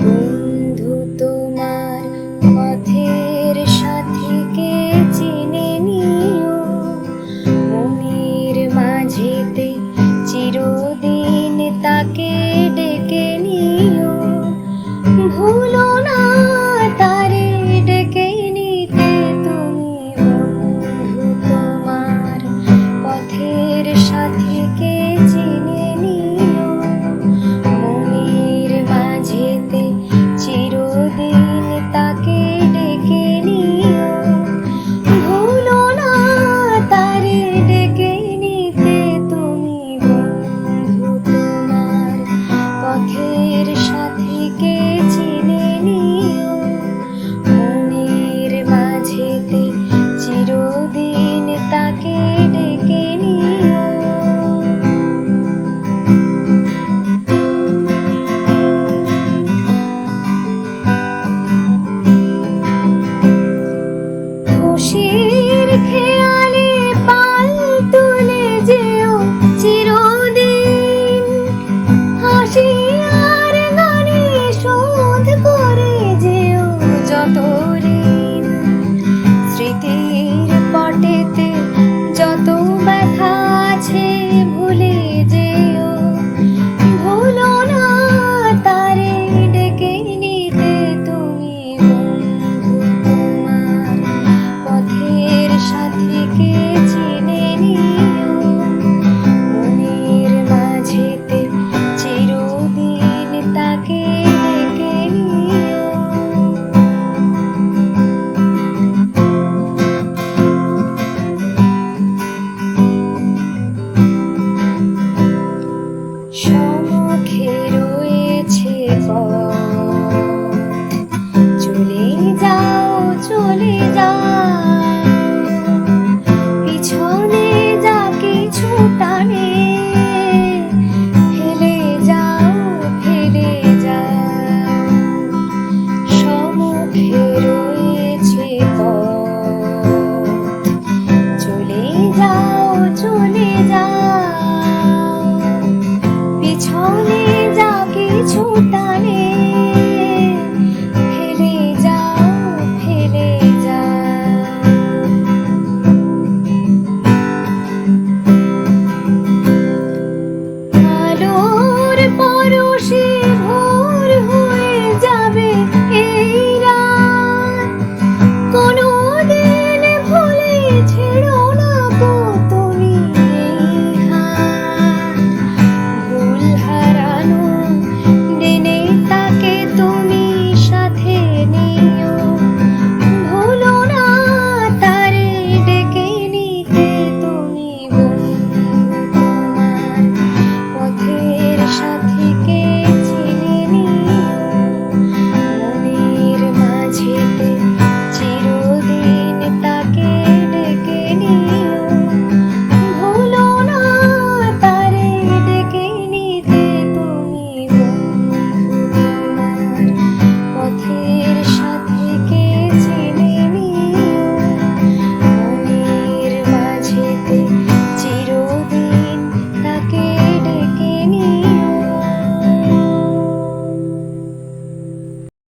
বন্ধু তোমার পথের সাথীকে চিনে নিও, মনের মাঝেতে চিরদিন তাকে ডেকে নিও। ভুলো না তারে ডেকে নিতে তুমি, বন্ধু তোমার পথের সাথীকে চিনে নিও, মনের মাঝেতে চিরদিন তাকে ডেকে নিও। ভুলো না তারে ডেকে নিতে তুমি, বন্ধু তোমার পথের সাথীকে চিনে নিও, মনের মাঝেতে চিরদিন তাকে ডেকে নিও। খুশির খেয়ালে পাল তুলে যেও চিরদিন, হাসি আর গানে শোধ করে যেও যত ঋণ। স্মৃতির পটেতে যত ব্যথা আছে ভুলে যেও, ভুলো না তারে ডেকে নিতে তুমি, বন্ধু তোমার পথের সাথীকে চিনে নিও, মনের মাঝেতে চিরদিন তাকে ডেকে নিও। সম্মুখে রয়েছে পথ, চলে যাও চলে যাও, পিছনে যা কিছু টানে ফেলে যাও ফেলে যাও। সম্মুখে রয়েছে পথ, চলে যাও চলে যাও।